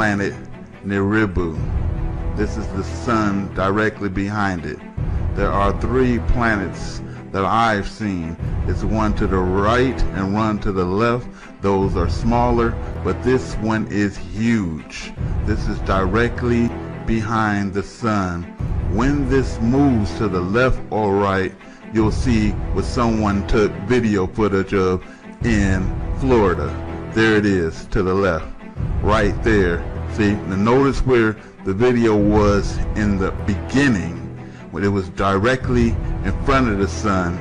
planet Nibiru. This is the sun directly behind it. There are 3 planets that I've seen. It's one to the right and one to the left. Those are smaller, but this one is huge. This is directly behind the sun. When this moves to the left or right, you'll see what someone took video footage of in Florida. There it is to the left, right there. See, now notice where the video was in the beginning, when it was directly in front of the sun.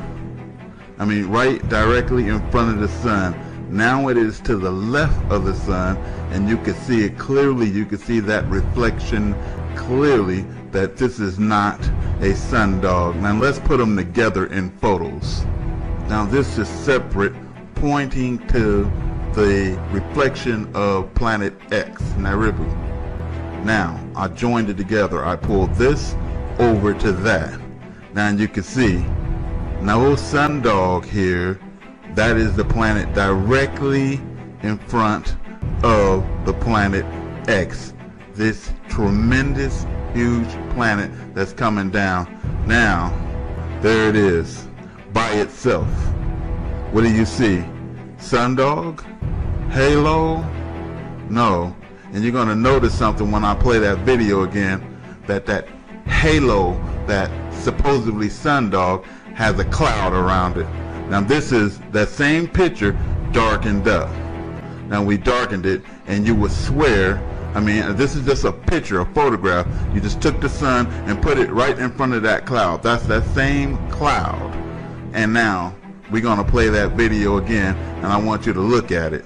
I mean, right directly in front of the sun. Now it is to the left of the sun, and you can see it clearly. You can see that reflection clearly that this is not a sun dog. Now let's put them together in photos. Now this is separate, pointing to the reflection of planet X, Nibiru. Now I joined it together. I pulled this over to that. Now you can see, no sun dog here. That is the planet directly in front of the planet X. This tremendous, huge planet that's coming down. Now, there it is, by itself. What do you see? Sundog? Halo? No. And you're gonna notice something when I play that video again, that halo, that supposedly sundog, has a cloud around it. Now this is that same picture darkened up. Now we darkened it, and you would swear, I mean, this is just a picture, a photograph. You just took the sun and put it right in front of that cloud. That's that same cloud. And now we're gonna play that video again, and I want you to look at it.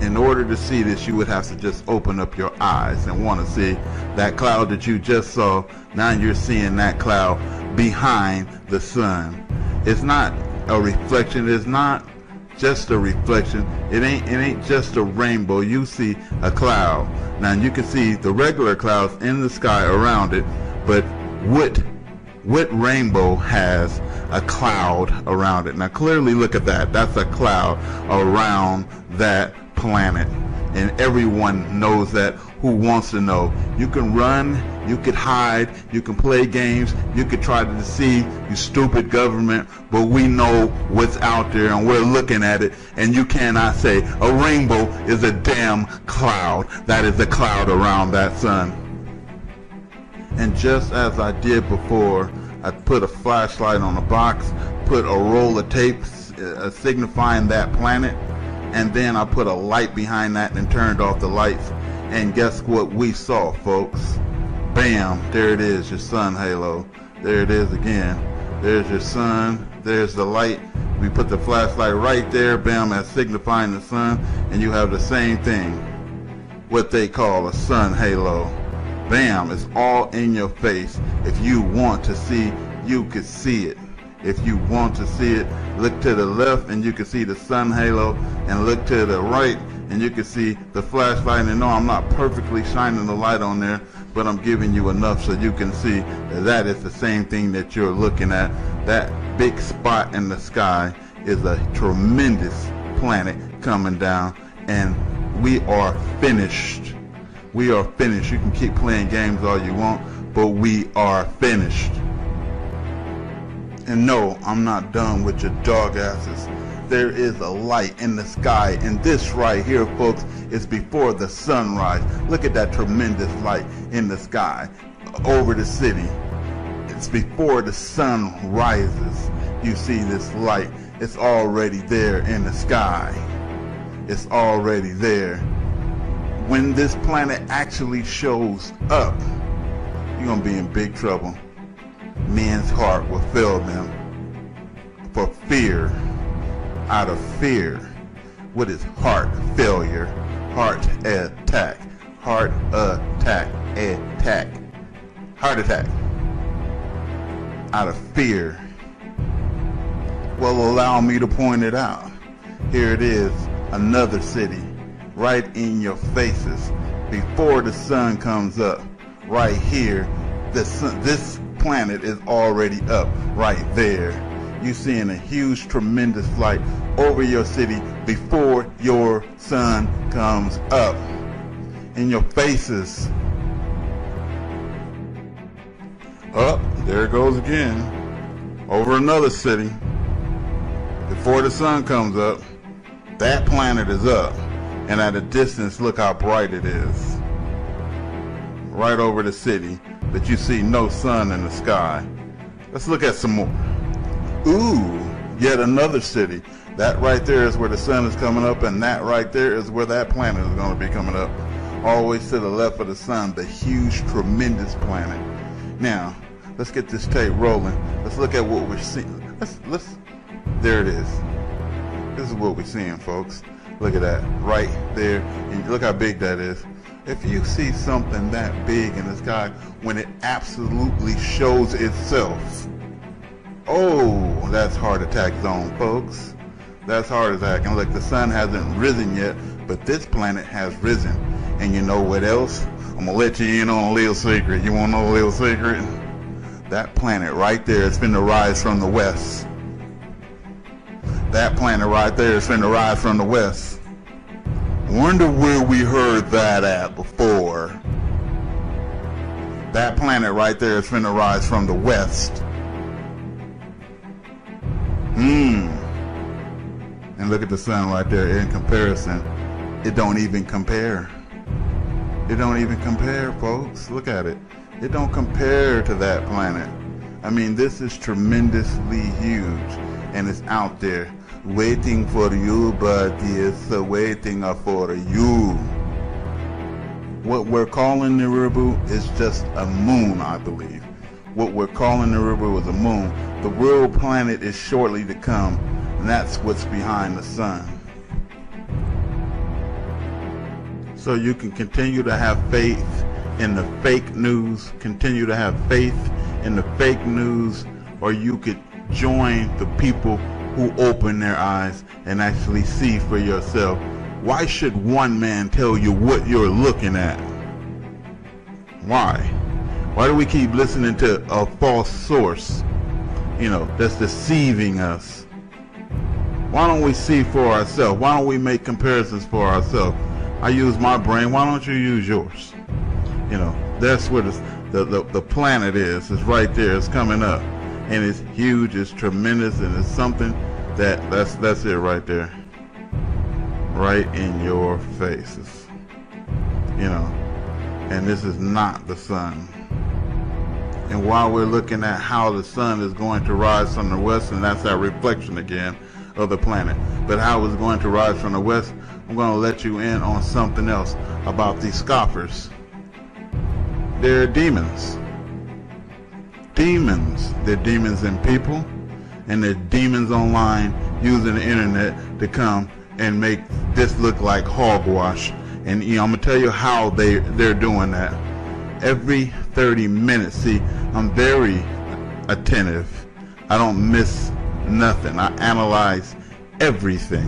In order to see this, you would have to just open up your eyes and want to see that cloud that you just saw. Now you're seeing that cloud behind the sun. It's not a reflection. It's not just a reflection. It ain't just a rainbow. You see a cloud. Now you can see the regular clouds in the sky around it, but what rainbow has a cloud around it? Now clearly look at that. That's a cloud around that planet, and everyone knows that who wants to know. You can run, you could hide, you can play games, you could try to deceive, you stupid government, but we know what's out there and we're looking at it, and you cannot say a rainbow is a damn cloud. That is a cloud around that sun. And just as I did before, I put a flashlight on a box, put a roll of tape signifying that planet, and then I put a light behind that and turned off the lights. And guess what we saw, folks? Bam, there it is, your sun halo. There it is again. There's your sun, there's the light. We put the flashlight right there, bam, as signifying the sun, and you have the same thing, what they call a sun halo. Bam, it's all in your face. If you want to see, you can see it. If you want to see it, look to the left and you can see the sun halo, and look to the right and you can see the flashlight. And no, I'm not perfectly shining the light on there, but I'm giving you enough so you can see that that is the same thing that you're looking at. That big spot in the sky is a tremendous planet coming down, and we are finished. We are finished. You can keep playing games all you want, but we are finished. And no, I'm not done with your dog asses. There is a light in the sky, and this right here, folks, is before the sunrise. Look at that tremendous light in the sky over the city. It's before the sun rises. You see this light. It's already there in the sky. It's already there. When this planet actually shows up, you're gonna be in big trouble. Men's heart will fail them for fear, out of fear. What is heart failure? Heart attack. Heart attack. Attack. Heart attack. Out of fear. Well, allow me to point it out. Here it is, another city, right in your faces, before the sun comes up. Right here, the sun, this planet is already up right there. You seeing a huge tremendous light over your city before your sun comes up. in your faces. Up, there it goes again. Over another city. Before the sun comes up, that planet is up. And at a distance, look how bright it is. Right over the city, but you see no sun in the sky. Let's look at some more. Ooh, yet another city. That right there is where the sun is coming up, and that right there is where that planet is going to be coming up. Always to the left of the sun, the huge, tremendous planet. Now, let's get this tape rolling. Let's look at what we're seeing. There it is. This is what we're seeing, folks. Look at that, right there. And look how big that is. If you see something that big in the sky, when it absolutely shows itself, oh, that's heart attack zone, folks. That's heart attack. And look, the sun hasn't risen yet, but this planet has risen. And you know what else? I'm gonna let you in on a little secret. You wanna know a little secret? That planet right there is finna rise from the west. That planet right there is finna rise from the west. Wonder where we heard that at before. That planet right there is finna rise from the west. And look at the sun right there. In comparison, it don't even compare. It don't even compare, folks. Look at it. It don't compare to that planet. I mean, this is tremendously huge, and it's out there waiting for you, but it's waiting for you. What we're calling Nibiru is just a moon, I believe. What we're calling Nibiru is a moon. The real planet is shortly to come, and that's what's behind the sun. So you can continue to have faith in the fake news, continue to have faith in the fake news, or you could join the people who open their eyes and actually see for yourself. Why should one man tell you what you're looking at? Why? Why do we keep listening to a false source, that's deceiving us? Why don't we see for ourselves? Why don't we make comparisons for ourselves? I use my brain. Why don't you use yours? That's where the planet is. It's right there. It's coming up, and it's huge. It's tremendous, and it's something that's it right there, right in your faces. And this is not the sun. And while we're looking at how the sun is going to rise from the west, and that's that reflection again of the planet, but how it's going to rise from the west, I'm going to let you in on something else about these scoffers. They're demons. Demons. They're demons in people, and they're demons online using the internet to come and make this look like hogwash. And I'm going to tell you how they're doing that. Every 30 minutes, see, I'm very attentive. I don't miss nothing. I analyze everything.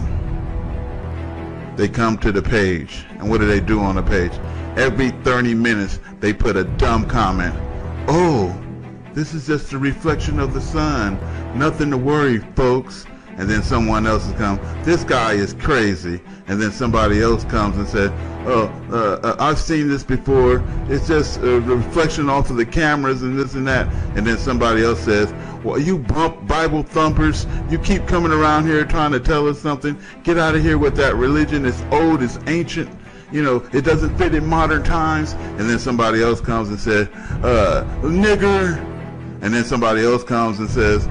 They come to the page, and what do they do on the page? Every 30 minutes, they put a dumb comment. Oh, this is just a reflection of the sun. Nothing to worry, folks. And then someone else has come, this guy is crazy. And then somebody else comes and said, I've seen this before. It's just a reflection off of the cameras and this and that. And then somebody else says, well, you Bible thumpers, you keep coming around here trying to tell us something. Get out of here with that religion. It's old, it's ancient. It doesn't fit in modern times. And then somebody else comes and says, nigger. And then somebody else comes and says,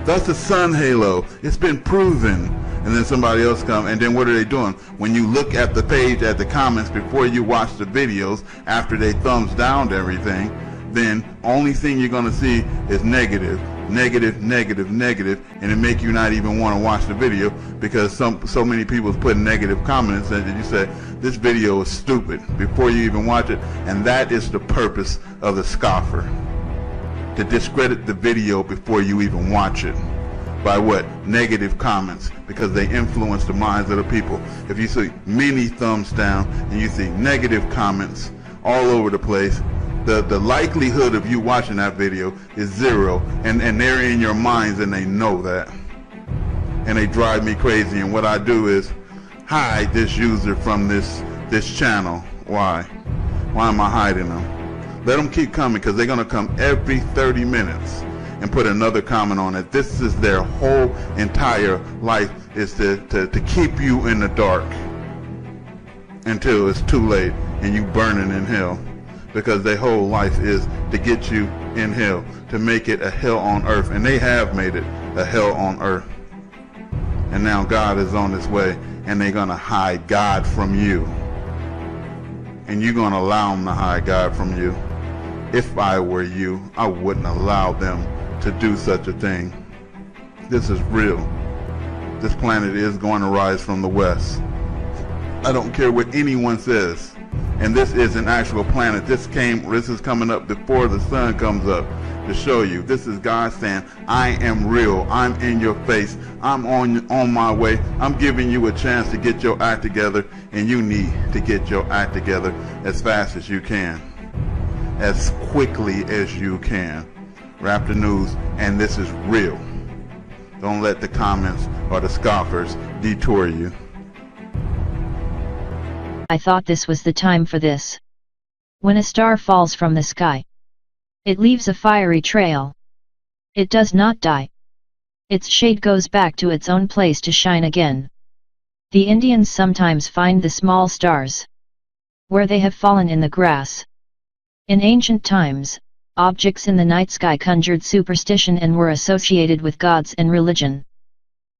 that's a sun halo. It's been proven. And then somebody else comes, and then what are they doing? When you look at the page, at the comments, before you watch the videos, after they thumbs down everything, then only thing you're going to see is negative, negative, negative, negative, and it make you not even want to watch the video because so many people put negative comments and you say, this video is stupid, before you even watch it. And that is the purpose of the scoffer, to discredit the video before you even watch it. By what? Negative comments, because they influence the minds of the people. If you see many thumbs down and you see negative comments all over the place, the likelihood of you watching that video is zero, and they're in your minds and they know that. And they drive me crazy, and what I do is hide this user from this channel Why? Why am I hiding them? Let them keep coming, because they're going to come every 30 minutes and put another comment on it. This is their whole entire life, is to keep you in the dark until it's too late and you burning in hell. Because their whole life is to get you in hell, to make it a hell on earth. And they have made it a hell on earth. And now God is on his way, and they're going to hide God from you. And you're going to allow them to hide God from you. If I were you, I wouldn't allow them to do such a thing. This is real. This planet is going to rise from the west. I don't care what anyone says. And this is an actual planet. This is coming up before the sun comes up, to show you. This is God saying, I am real. I'm in your face. I'm on my way. I'm giving you a chance to get your act together, and you need to get your act together as fast as you can, as quickly as you can. Wrap the news, and this is real. Don't let the comments or the scoffers detour you. I thought this was the time for this. When a star falls from the sky, it leaves a fiery trail. It does not die. Its shade goes back to its own place to shine again. The Indians sometimes find the small stars where they have fallen in the grass. In ancient times, objects in the night sky conjured superstition and were associated with gods and religion.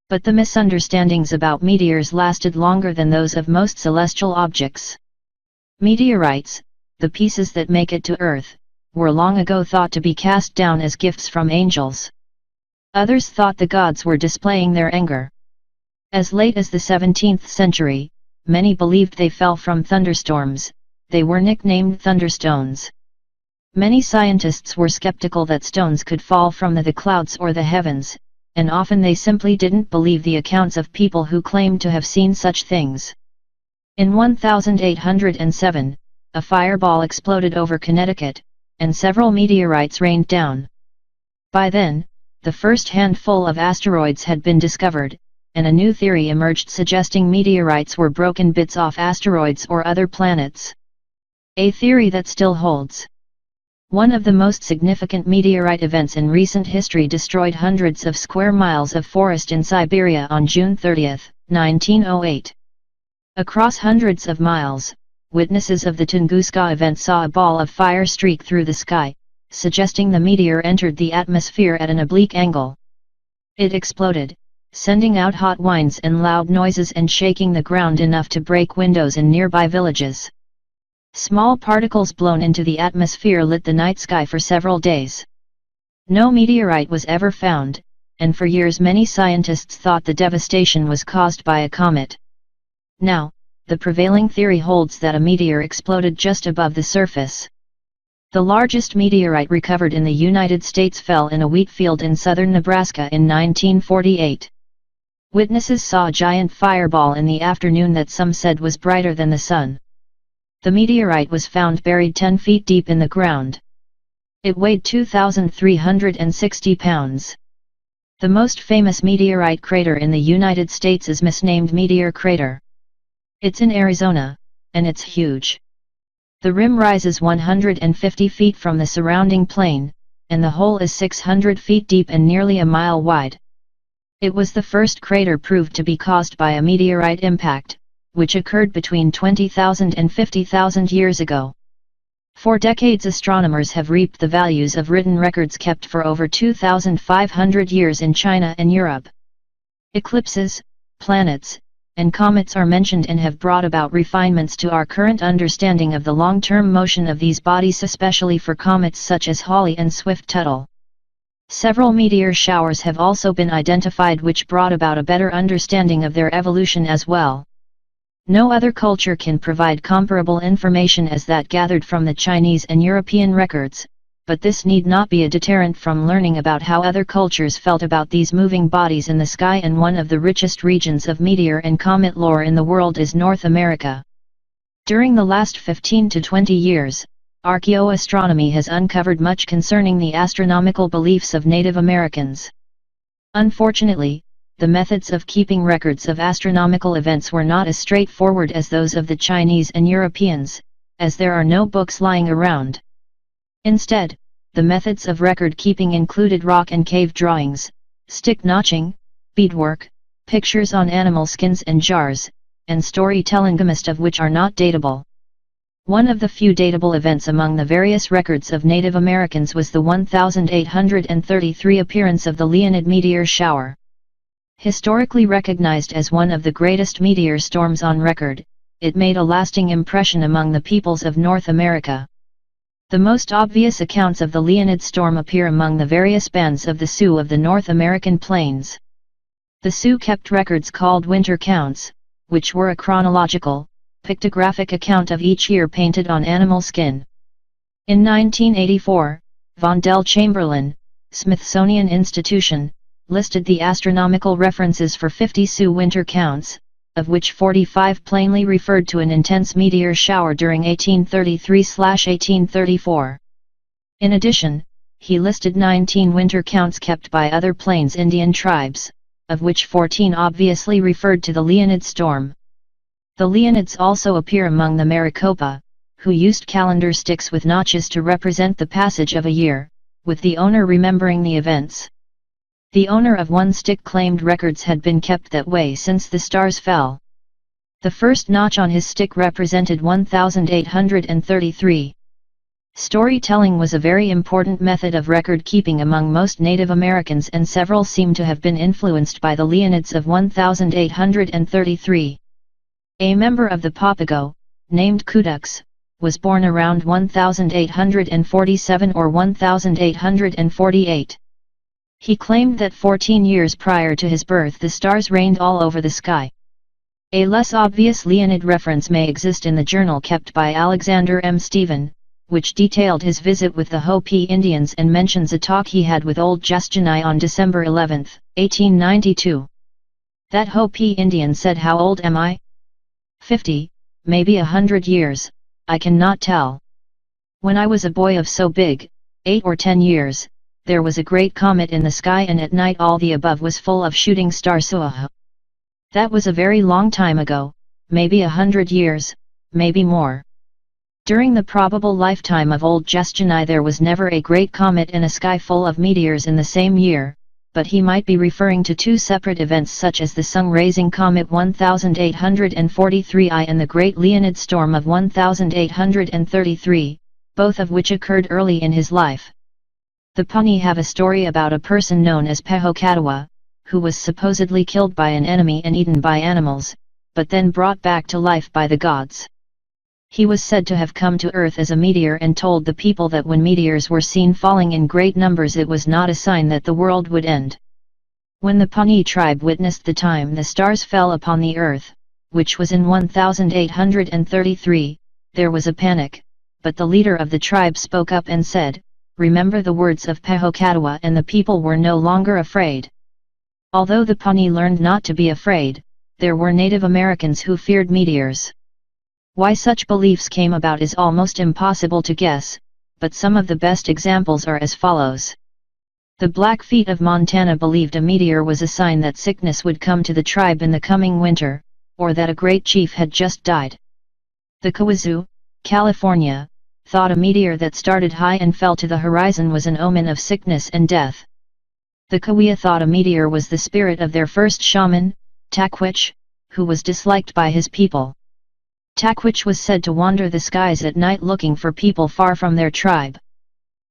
But the misunderstandings about meteors lasted longer than those of most celestial objects. Meteorites, the pieces that make it to Earth, were long ago thought to be cast down as gifts from angels. Others thought the gods were displaying their anger. As late as the 17th century, many believed they fell from thunderstorms. They were nicknamed thunderstones. Many scientists were skeptical that stones could fall from the clouds or the heavens, and often they simply didn't believe the accounts of people who claimed to have seen such things. In 1807, a fireball exploded over Connecticut, and several meteorites rained down. By then, the first handful of asteroids had been discovered, and a new theory emerged suggesting meteorites were broken bits off asteroids or other planets. A theory that still holds. One of the most significant meteorite events in recent history destroyed hundreds of square miles of forest in Siberia on June 30, 1908. Across hundreds of miles, witnesses of the Tunguska event saw a ball of fire streak through the sky, suggesting the meteor entered the atmosphere at an oblique angle. It exploded, sending out hot winds and loud noises and shaking the ground enough to break windows in nearby villages. Small particles blown into the atmosphere lit the night sky for several days. No meteorite was ever found, and for years many scientists thought the devastation was caused by a comet. Now, the prevailing theory holds that a meteor exploded just above the surface. The largest meteorite recovered in the United States fell in a wheat field in southern Nebraska in 1948. Witnesses saw a giant fireball in the afternoon that some said was brighter than the sun. The meteorite was found buried 10 feet deep in the ground. It weighed 2,360 pounds. The most famous meteorite crater in the United States is misnamed Meteor Crater. It's in Arizona, and it's huge. The rim rises 150 feet from the surrounding plain, and the hole is 600 feet deep and nearly a mile wide. It was the first crater proved to be caused by a meteorite impact, which occurred between 20,000 and 50,000 years ago. For decades astronomers have reaped the values of written records kept for over 2,500 years in China and Europe. Eclipses, planets, and comets are mentioned and have brought about refinements to our current understanding of the long-term motion of these bodies, especially for comets such as Halley and Swift-Tuttle. Several meteor showers have also been identified which brought about a better understanding of their evolution as well. No other culture can provide comparable information as that gathered from the Chinese and European records, but this need not be a deterrent from learning about how other cultures felt about these moving bodies in the sky. And one of the richest regions of meteor and comet lore in the world is North America. During the last 15 to 20 years, archaeoastronomy has uncovered much concerning the astronomical beliefs of Native Americans. Unfortunately, the methods of keeping records of astronomical events were not as straightforward as those of the Chinese and Europeans, as there are no books lying around. Instead, the methods of record keeping included rock and cave drawings, stick notching, beadwork, pictures on animal skins and jars, and storytelling, most of which are not datable. One of the few datable events among the various records of Native Americans was the 1833 appearance of the Leonid meteor shower. Historically recognized as one of the greatest meteor storms on record, it made a lasting impression among the peoples of North America. The most obvious accounts of the Leonid storm appear among the various bands of the Sioux of the North American plains. The Sioux kept records called winter counts, which were a chronological, pictographic account of each year painted on animal skin. In 1984, Vondel Chamberlain, Smithsonian Institution, listed the astronomical references for 50 Sioux winter counts, of which 45 plainly referred to an intense meteor shower during 1833–1834. In addition, he listed 19 winter counts kept by other Plains Indian tribes, of which 14 obviously referred to the Leonid storm. The Leonids also appear among the Maricopa, who used calendar sticks with notches to represent the passage of a year, with the owner remembering the events. The owner of one stick claimed records had been kept that way since the stars fell. The first notch on his stick represented 1833. Storytelling was a very important method of record keeping among most Native Americans, and several seem to have been influenced by the Leonids of 1833. A member of the Papago, named Kudux, was born around 1847 or 1848. He claimed that 14 years prior to his birth the stars rained all over the sky. A less obvious Leonid reference may exist in the journal kept by Alexander M. Stephen, which detailed his visit with the Hopi Indians and mentions a talk he had with old Justinai on December 11, 1892. That Hopi Indian said, "How old am I? 50, maybe 100 years, I cannot tell. When I was a boy of so big, 8 or 10 years, there was a great comet in the sky, and at night all the above was full of shooting stars. That was a very long time ago, maybe 100 years, maybe more. During the probable lifetime of old Justinai there was never a great comet and a sky full of meteors in the same year, but he might be referring to two separate events such as the sun-raising comet 1843 I and the Great Leonid Storm of 1833, both of which occurred early in his life. The Pawnee have a story about a person known as Pehokatawa, who was supposedly killed by an enemy and eaten by animals, but then brought back to life by the gods. He was said to have come to Earth as a meteor and told the people that when meteors were seen falling in great numbers it was not a sign that the world would end. When the Pawnee tribe witnessed the time the stars fell upon the Earth, which was in 1833, there was a panic, but the leader of the tribe spoke up and said, "Remember the words of Pehokatawa," and the people were no longer afraid. Although the Pawnee learned not to be afraid, there were Native Americans who feared meteors. Why such beliefs came about is almost impossible to guess, but some of the best examples are as follows. The Blackfeet of Montana believed a meteor was a sign that sickness would come to the tribe in the coming winter, or that a great chief had just died. The Kawazu, California, thought a meteor that started high and fell to the horizon was an omen of sickness and death. The Kaweah thought a meteor was the spirit of their first shaman, Takwich, who was disliked by his people. Takwich was said to wander the skies at night looking for people far from their tribe.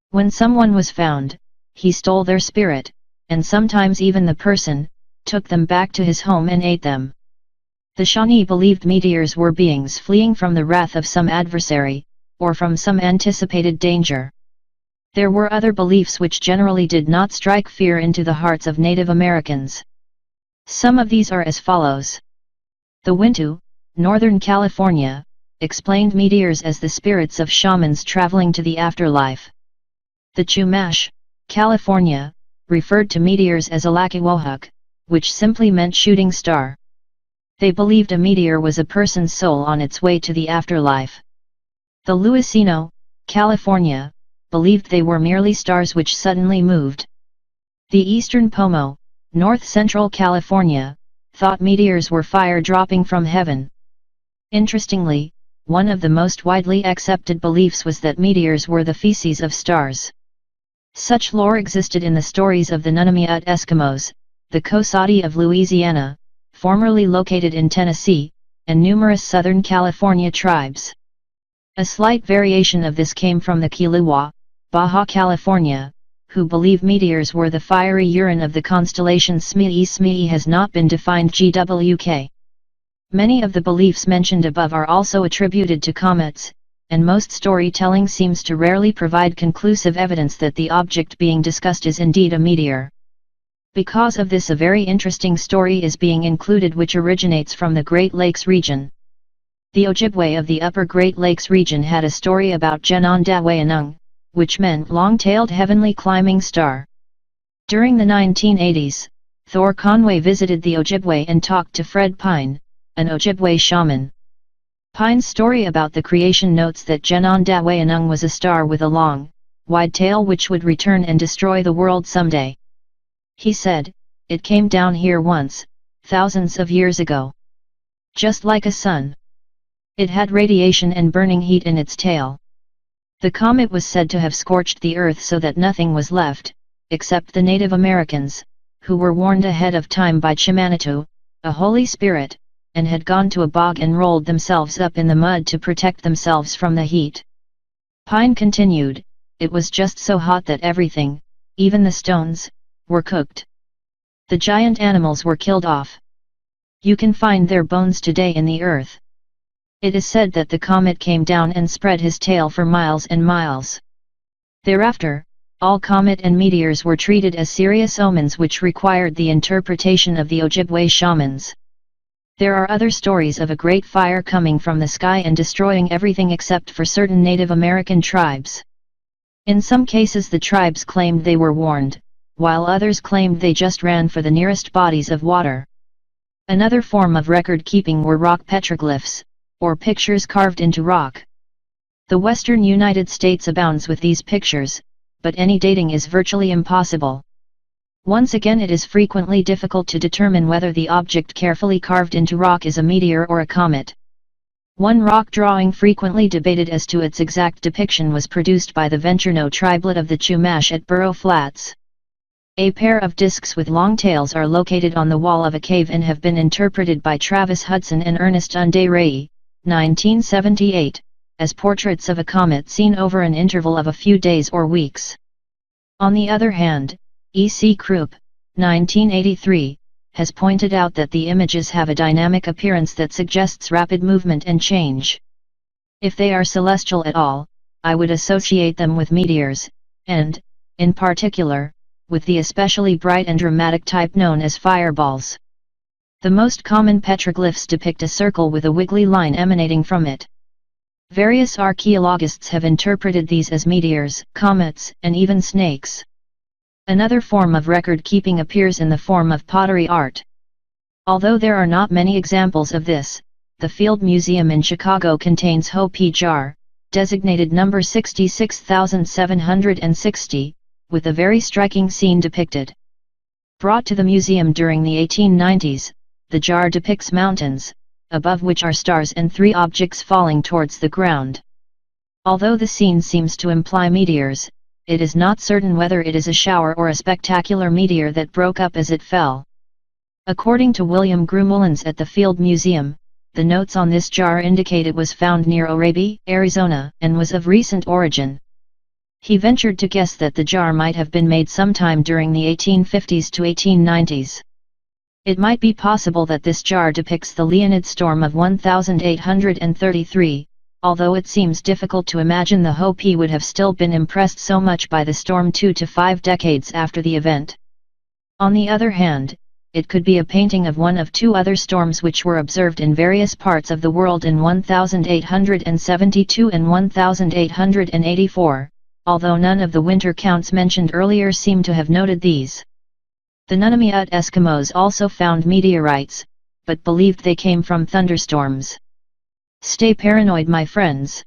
When someone was found, he stole their spirit, and sometimes even the person, took them back to his home and ate them. The Shawnee believed meteors were beings fleeing from the wrath of some adversary, or from some anticipated danger. There were other beliefs which generally did not strike fear into the hearts of Native Americans. Some of these are as follows. The Wintu, Northern California, explained meteors as the spirits of shamans traveling to the afterlife. The Chumash, California, referred to meteors as Alakiwohuk, which simply meant shooting star. They believed a meteor was a person's soul on its way to the afterlife. The Luiseno, California, believed they were merely stars which suddenly moved. The Eastern Pomo, North Central California, thought meteors were fire dropping from heaven. Interestingly, one of the most widely accepted beliefs was that meteors were the feces of stars. Such lore existed in the stories of the Nunamiut Eskimos, the Coushatta of Louisiana, formerly located in Tennessee, and numerous Southern California tribes. A slight variation of this came from the Kiliwa, Baja California, who believe meteors were the fiery urine of the constellation Smee. Smee has not been defined GWK. Many of the beliefs mentioned above are also attributed to comets, and most storytelling seems to rarely provide conclusive evidence that the object being discussed is indeed a meteor. Because of this, a very interesting story is being included which originates from the Great Lakes region. The Ojibwe of the Upper Great Lakes region had a story about Genondawayanung, which meant long-tailed heavenly climbing star. During the 1980s, Thor Conway visited the Ojibwe and talked to Fred Pine, an Ojibwe shaman. Pine's story about the creation notes that Genondawayanung was a star with a long, wide tail which would return and destroy the world someday. He said, "It came down here once, thousands of years ago. Just like a sun. It had radiation and burning heat in its tail. The comet was said to have scorched the earth so that nothing was left, except the Native Americans, who were warned ahead of time by Chimanatu, a holy spirit, and had gone to a bog and rolled themselves up in the mud to protect themselves from the heat." Pine continued, "It was just so hot that everything, even the stones, were cooked. The giant animals were killed off. You can find their bones today in the earth." It is said that the comet came down and spread his tail for miles and miles. Thereafter, all comet and meteors were treated as serious omens which required the interpretation of the Ojibwe shamans. There are other stories of a great fire coming from the sky and destroying everything except for certain Native American tribes. In some cases the tribes claimed they were warned, while others claimed they just ran for the nearest bodies of water. Another form of record-keeping were rock petroglyphs, or pictures carved into rock. The western United States abounds with these pictures, but any dating is virtually impossible. Once again, it is frequently difficult to determine whether the object carefully carved into rock is a meteor or a comet. One rock drawing frequently debated as to its exact depiction was produced by the Venturno tribelet of the Chumash at Burro Flats. A pair of discs with long tails are located on the wall of a cave and have been interpreted by Travis Hudson and Ernest Unday 1978, as portraits of a comet seen over an interval of a few days or weeks. On the other hand, E.C. Krupp, 1983, has pointed out that the images have a dynamic appearance that suggests rapid movement and change. If they are celestial at all, I would associate them with meteors, and, in particular, with the especially bright and dramatic type known as fireballs. The most common petroglyphs depict a circle with a wiggly line emanating from it. Various archaeologists have interpreted these as meteors, comets, and even snakes. Another form of record-keeping appears in the form of pottery art. Although there are not many examples of this, the Field Museum in Chicago contains Hopi jar, designated number 66760, with a very striking scene depicted. Brought to the museum during the 1890s, the jar depicts mountains, above which are stars and three objects falling towards the ground. Although the scene seems to imply meteors, it is not certain whether it is a shower or a spectacular meteor that broke up as it fell. According to William Grumulins at the Field Museum, the notes on this jar indicate it was found near Orabe, Arizona, and was of recent origin. He ventured to guess that the jar might have been made sometime during the 1850s to 1890s. It might be possible that this jar depicts the Leonid storm of 1833, although it seems difficult to imagine the Hopi would have still been impressed so much by the storm 2 to 5 decades after the event. On the other hand, it could be a painting of one of two other storms which were observed in various parts of the world in 1872 and 1884, although none of the winter counts mentioned earlier seem to have noted these. The Nunamiut Eskimos also found meteorites, but believed they came from thunderstorms. Stay paranoid, my friends.